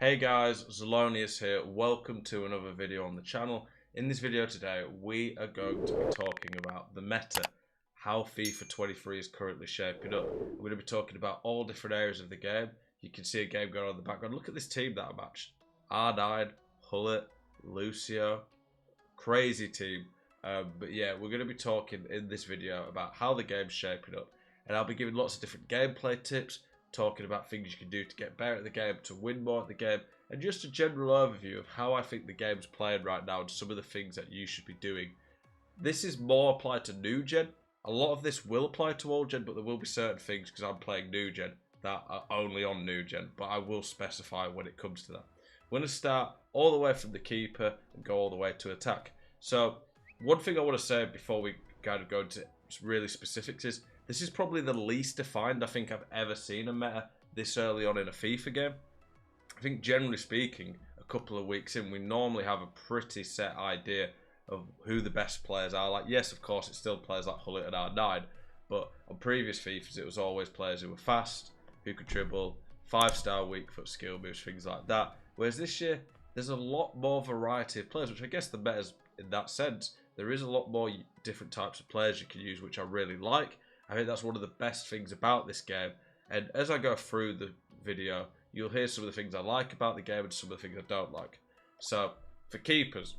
Hey guys, Zelonius here. Welcome to another video on the channel. In this video today, we are going to be talking about the meta, how FIFA 23 is currently shaping up. We're going to be talking about all different areas of the game. You can see a game going on in the background. Look at this team that I matched. R9, Hullet, Lucio, crazy team. But yeah, we're going to be talking in this video about how the game's shaping up. And I'll be giving lots of different gameplay tips, talking about things you can do to get better at the game, to win more at the game, and just a general overview of how I think the game's playing right now and some of the things that you should be doing. This is more applied to new gen. A lot of this will apply to old gen, but there will be certain things, because I'm playing new gen, that are only on new gen, but I will specify when it comes to that. We're going to start all the way from the keeper and go all the way to attack. So one thing I want to say before we kind of go into really specifics is, this is probably the least defined I think I've ever seen a meta this early on in a FIFA game. I think generally speaking, a couple of weeks in, we normally have a pretty set idea of who the best players are. Like, yes, of course, it's still players like Hullet and R9, but on previous FIFAs, it was always players who were fast, who could dribble, 5-star weak foot skill moves, things like that. Whereas this year, there's a lot more variety of players, which I guess the meta's in that sense. There is a lot more different types of players you can use, which I really like. I think that's one of the best things about this game. And as I go through the video, you'll hear some of the things I like about the game and some of the things I don't like. So, for keepers,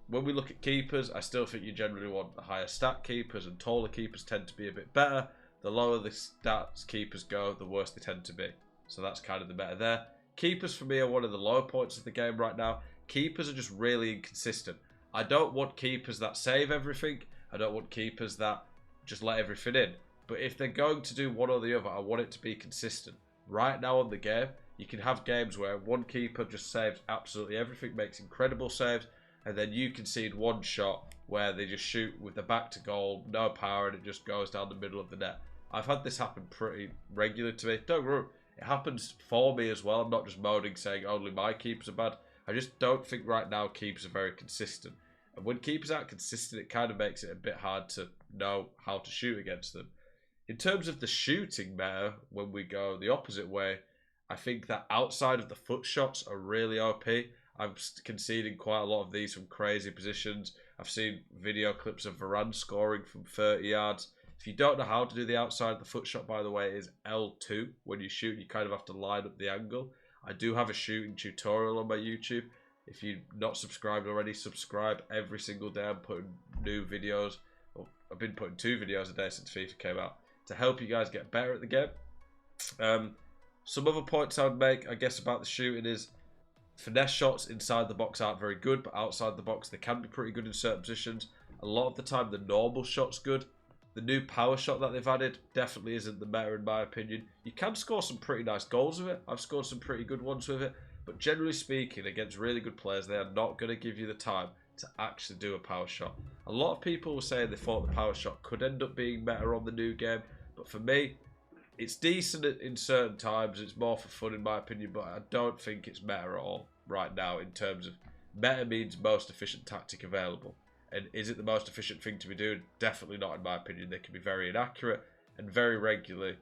when we look at keepers, I still think you generally want the higher stat keepers, and taller keepers tend to be a bit better. The lower the stats keepers go, the worse they tend to be. So that's kind of the meta there. Keepers for me are one of the lower points of the game right now. Keepers are just really inconsistent. I don't want keepers that save everything. I don't want keepers that just let everything in. But if they're going to do one or the other, I want it to be consistent. Right now on the game, you can have games where one keeper just saves absolutely everything, makes incredible saves, and then you concede one shot where they just shoot with the back to goal, no power, and it just goes down the middle of the net. I've had this happen pretty regularly to me. Don't get me wrong, it happens for me as well. I'm not just moaning saying only my keepers are bad. I just don't think right now keepers are very consistent. And when keepers aren't consistent, it kind of makes it a bit hard to know how to shoot against them. In terms of the shooting meta, when we go the opposite way, I think that outside of the foot shots are really OP. I'm conceding quite a lot of these from crazy positions. I've seen video clips of Varane scoring from 30 yards. If you don't know how to do the outside of the foot shot, by the way, it is L2. When you shoot, you kind of have to line up the angle. I do have a shooting tutorial on my YouTube. If you're not subscribed already, subscribe. Every single day I'm putting new videos. Well, I've been putting 2 videos a day since FIFA came out, to help you guys get better at the game. Some other points I would make, I guess, about the shooting is finesse shots inside the box aren't very good, but outside the box they can be pretty good in certain positions. A lot of the time the normal shot's good. The new power shot that they've added definitely isn't the meta in my opinion. You can score some pretty nice goals with it. I've scored some pretty good ones with it. But generally speaking, against really good players, they are not going to give you the time to actually do a power shot. A lot of people were saying they thought the power shot could end up being meta on the new game. But for me, it's decent in certain times. It's more for fun in my opinion, but I don't think it's meta at all right now in terms of meta means most efficient tactic available. And is it the most efficient thing to be doing? Definitely not in my opinion. They can be very inaccurate, and very regularly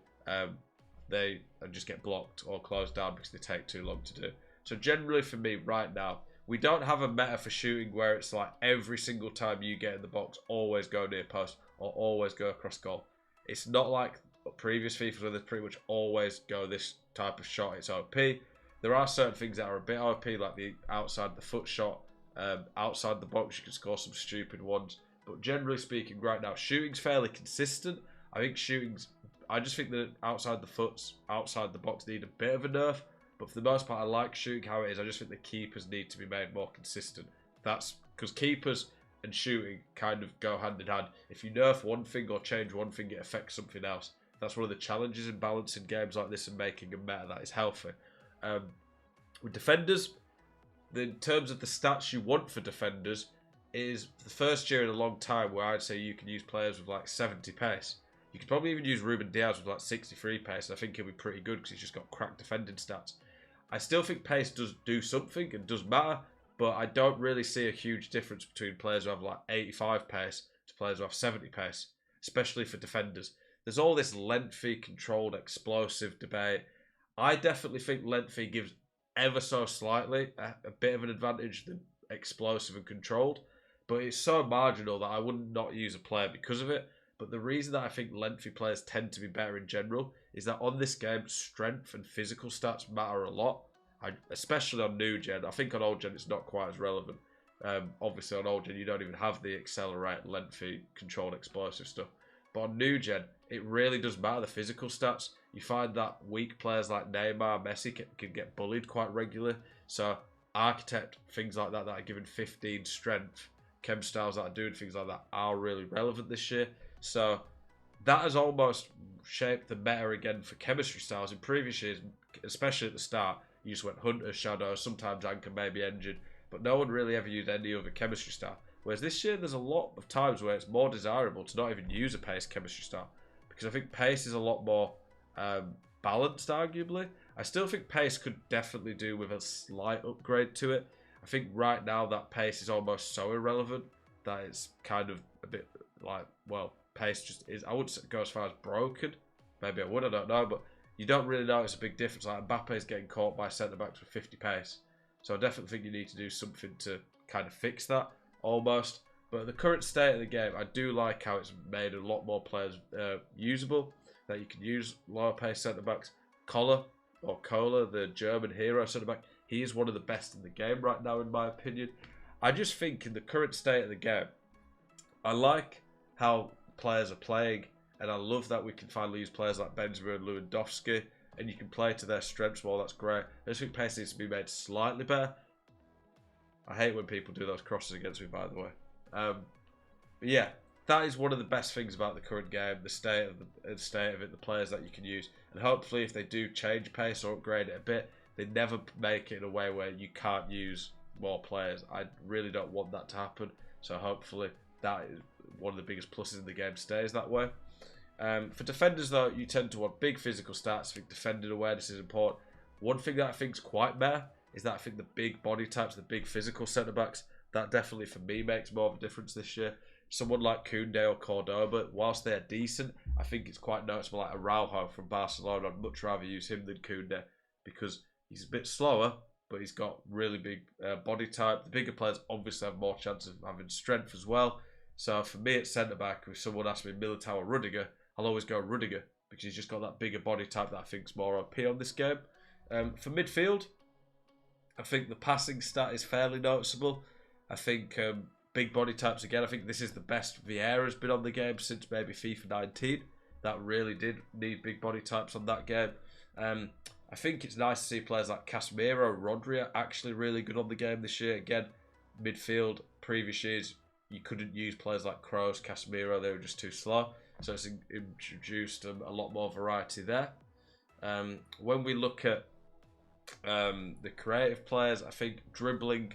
they just get blocked or closed down because they take too long to do. So generally for me right now, we don't have a meta for shooting where it's like every single time you get in the box, always go near post or always go across goal. It's not like previous FIFAs where they pretty much always go this type of shot. It's OP. There are certain things that are a bit OP, like the outside the foot shot. Outside the box, you can score some stupid ones. But generally speaking, right now, shooting's fairly consistent. I just think that outside the box need a bit of a nerf. But for the most part, I like shooting how it is. I just think the keepers need to be made more consistent. That's because keepers and shooting kind of go hand in hand. If you nerf one thing or change one thing, it affects something else. That's one of the challenges in balancing games like this and making a meta that is healthy. With defenders, in terms of the stats you want for defenders, is the first year in a long time where I'd say you can use players with like 70 pace. You could probably even use Ruben Diaz with like 63 pace, and I think he'll be pretty good because he's just got cracked defending stats. I still think pace does do something and does matter, but I don't really see a huge difference between players who have like 85 pace to players who have 70 pace, especially for defenders. There's all this lengthy, controlled, explosive debate. I definitely think lengthy gives ever so slightly a bit of an advantage than explosive and controlled, but it's so marginal that I would not use a player because of it. But the reason that I think lengthy players tend to be better in general is that on this game, strength and physical stats matter a lot. Especially on new gen. I think on old gen it's not quite as relevant. Obviously on old gen you don't even have the accelerate, lengthy, controlled, explosive stuff. But on new gen, it really does matter, the physical stats. You find that weak players like Neymar, Messi can get bullied quite regularly. So Architect, things like that are given 15 strength, chem styles that are doing things like that are really relevant this year. So that has almost shaped the meta again for chemistry styles. In previous years, especially at the start, you just went Hunter, Shadow, sometimes Anchor, maybe Engine, but no one really ever used any other chemistry style. Whereas this year, there's a lot of times where it's more desirable to not even use a pace chemistry style, because I think pace is a lot more balanced, arguably. I still think pace could definitely do with a slight upgrade to it. I think right now that pace is almost so irrelevant that it's kind of a bit like, well, pace just is, I wouldn't go as far as broken. Maybe I would, I don't know, but you don't really notice a big difference. Like Mbappe is getting caught by centre-backs with 50 pace. So I definitely think you need to do something to kind of fix that, almost. But at the current state of the game, I do like how it's made a lot more players usable, that you can use lower pace centre-backs. Kohler, the German hero centre-back, he is one of the best in the game right now, in my opinion. I just think in the current state of the game, I like how players are playing, and I love that we can finally use players like Benzema and Lewandowski, and you can play to their strengths. Well, that's great. I just think pace needs to be made slightly better. I hate when people do those crosses against me, by the way. But yeah, that is one of the best things about the current game, the state of it, the players that you can use. And hopefully if they do change pace or upgrade it a bit, they never make it in a way where you can't use more players. I really don't want that to happen. So hopefully that is one of the biggest pluses in the game, stays that way. For defenders though, you tend to want big physical stats. I think defending awareness is important. One thing that I think is quite better is that I think the big body types, the big physical centre-backs, that definitely for me makes more of a difference this year. Someone like Koundé or Cordoba, whilst they're decent, I think it's quite noticeable. Like Araujo from Barcelona, I'd much rather use him than Koundé because he's a bit slower, but he's got really big body type. The bigger players obviously have more chance of having strength as well. So for me at centre-back, if someone asks me Militao or Rudiger, I'll always go Rudiger because he's just got that bigger body type that I think is more OP on this game. For midfield, I think the passing stat is fairly noticeable. I think big body types again. I think this is the best Vieira's been on the game since maybe FIFA 19. That really did need big body types on that game. I think it's nice to see players like Casemiro, Rodri are actually really good on the game this year. Again, midfield, previous years, you couldn't use players like Kroos, Casemiro, they were just too slow. So it's introduced a lot more variety there. When we look at the creative players, I think dribbling,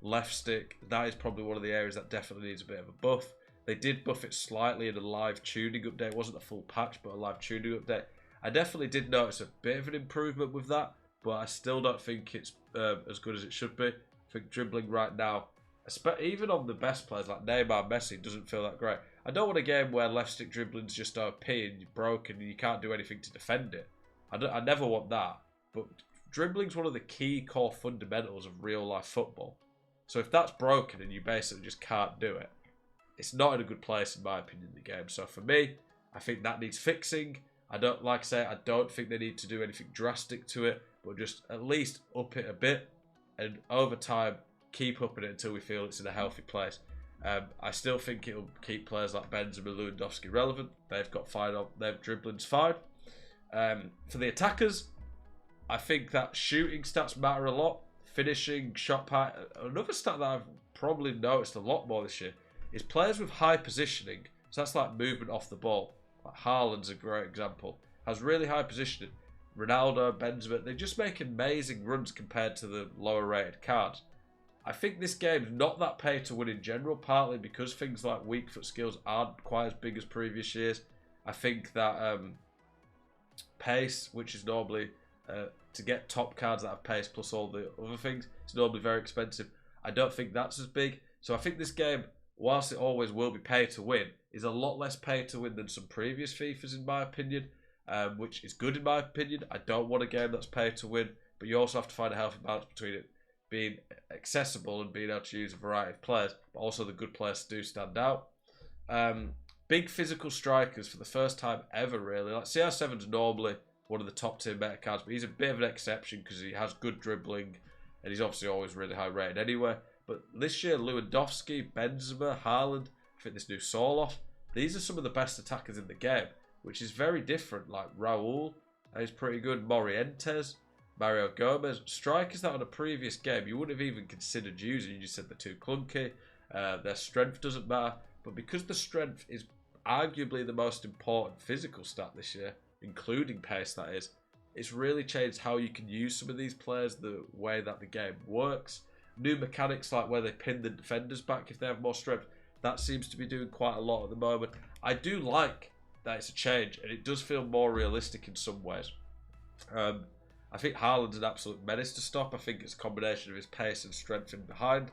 left stick, that is probably one of the areas that definitely needs a bit of a buff. They did buff it slightly in a live tuning update. It wasn't a full patch, but a live tuning update. I definitely did notice a bit of an improvement with that, but I still don't think it's as good as it should be. I think dribbling right now, even on the best players like Neymar, Messi, doesn't feel that great. I don't want a game where left stick dribbling's just OP and you're broken and you can't do anything to defend it. I never want that. But dribbling's one of the key core fundamentals of real life football. So if that's broken and you basically just can't do it, it's not in a good place in my opinion in the game. So for me, I think that needs fixing. I don't think they need to do anything drastic to it, but just at least up it a bit, and over time keep upping it until we feel it's in a healthy place. I still think it'll keep players like Benzema and Lewandowski relevant. They've got fine, their dribbling's fine. For the attackers, I think that shooting stats matter a lot. Finishing, shot pass. Another stat that I've probably noticed a lot more this year is players with high positioning. So that's like movement off the ball. Like Haaland's a great example. Has really high positioning. Ronaldo, Benzema, they just make amazing runs compared to the lower rated cards. I think this game's not that pay to win in general, partly because things like weak foot skills aren't quite as big as previous years. I think that pace, which is normally to get top cards that have pace plus all the other things, it's normally very expensive. I don't think that's as big. So I think this game, whilst it always will be pay to win, is a lot less pay to win than some previous FIFAs in my opinion, which is good in my opinion. I don't want a game that's pay to win. but you also have to find a healthy balance between it being accessible and being able to use a variety of players, but also the good players do stand out. Big physical strikers for the first time ever, really. Like CR7's normally one of the top tier meta cards, but he's a bit of an exception because he has good dribbling and he's obviously always really high rated anyway. But this year, Lewandowski, Benzema, Haaland, I think this new Soloff, these are some of the best attackers in the game, which is very different. Like Raul is pretty good, Morientes, Mario Gomez, strikers that on a previous game you wouldn't have even considered using. You just said they're too clunky, their strength doesn't matter. But because the strength is arguably the most important physical stat this year, including pace that is, it's really changed how you can use some of these players, the way that the game works. New mechanics like where they pin the defenders back if they have more strength, that seems to be doing quite a lot at the moment. I do like that it's a change, and it does feel more realistic in some ways. I think Haaland's an absolute menace to stop. I think it's a combination of his pace and strength in behind.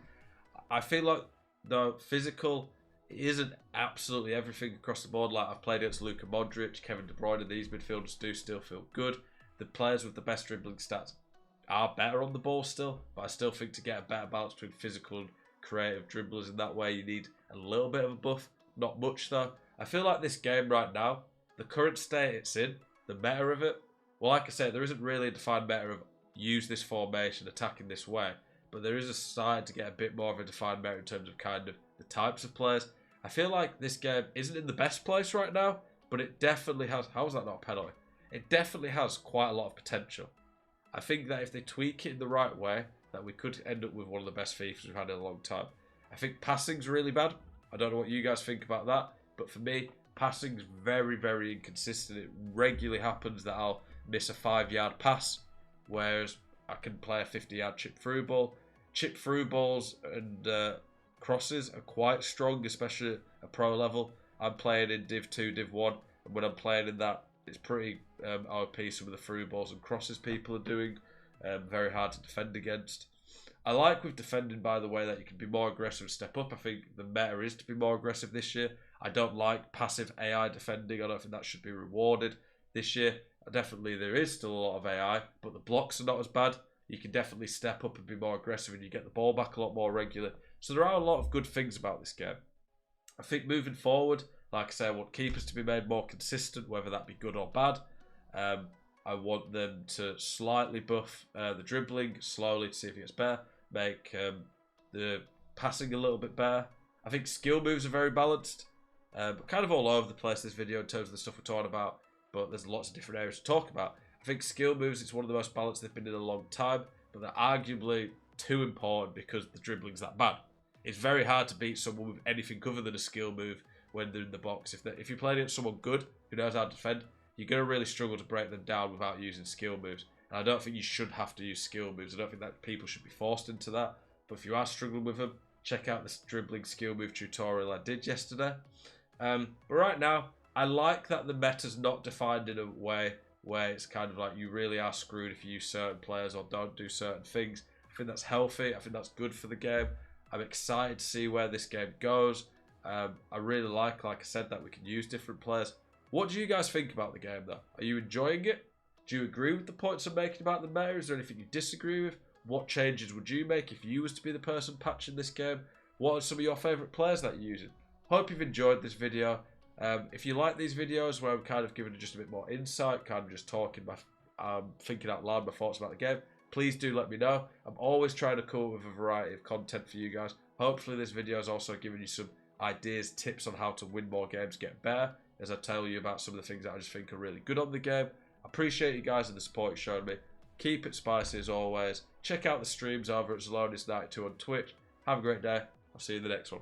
I feel like the physical isn't absolutely everything across the board. Like I've played against Luka Modric, Kevin De Bruyne, these midfielders do still feel good. The players with the best dribbling stats are better on the ball still, but I still think to get a better balance between physical and creative dribblers in that way, you need a little bit of a buff. Not much though. I feel like this game right now, the current state it's in, the meta of it, well, like I said, there isn't really a defined meta of use this formation, attack in this way, but there is a side to get a bit more of a defined meta in terms of kind of the types of players. I feel like this game isn't in the best place right now, but it definitely has... How is that not a penalty? It definitely has quite a lot of potential. I think that if they tweak it in the right way, that we could end up with one of the best FIFAs we've had in a long time. I think passing's really bad. I don't know what you guys think about that, but for me, passing's very, very inconsistent. It regularly happens that I'll miss a 5-yard pass, whereas I can play a 50-yard chip through ball. Chip through balls and crosses are quite strong, especially at pro level. I'm playing in Div 2, Div 1, and when I'm playing in that, it's pretty OP, some of the through balls and crosses people are doing. Very hard to defend against. I like with defending, by the way, that you can be more aggressive and step up. I think the meta is to be more aggressive this year. I don't like passive AI defending. I don't think that should be rewarded this year. Definitely there is still a lot of AI, but the blocks are not as bad. You can definitely step up and be more aggressive and you get the ball back a lot more regular. So there are a lot of good things about this game. I think moving forward, like I say, I want keepers to be made more consistent, whether that be good or bad. I want them to slightly buff the dribbling slowly to see if it gets better. Make the passing a little bit better. I think skill moves are very balanced. But kind of all over the place this video in terms of the stuff we're talking about. But there's lots of different areas to talk about. I think skill moves, it's one of the most balanced they've been in a long time. But they're arguably too important because the dribbling's that bad. It's very hard to beat someone with anything other than a skill move when they're in the box. If you're playing against someone good who knows how to defend, you're going to really struggle to break them down without using skill moves. And I don't think you should have to use skill moves. I don't think that people should be forced into that. But if you are struggling with them, check out this dribbling skill move tutorial I did yesterday. But right now, I like that the meta's not defined in a way where it's kind of like you really are screwed if you use certain players or don't do certain things. I think that's healthy. I think that's good for the game. I'm excited to see where this game goes. I really like I said, that we can use different players. What do you guys think about the game, though? Are you enjoying it? Do you agree with the points I'm making about the meta? Is there anything you disagree with? What changes would you make if you was to be the person patching this game? What are some of your favourite players that you're using? Hope you've enjoyed this video. If you like these videos where I'm kind of giving just a bit more insight, kind of just talking, thinking out loud my thoughts about the game, please do let me know. I'm always trying to come up with a variety of content for you guys. Hopefully this video is also giving you some ideas, tips on how to win more games, get better, as I tell you about some of the things that I just think are really good on the game. I appreciate you guys and the support you've shown me. Keep it spicy as always. Check out the streams over at Zelonius92 on Twitch. Have a great day. I'll see you in the next one.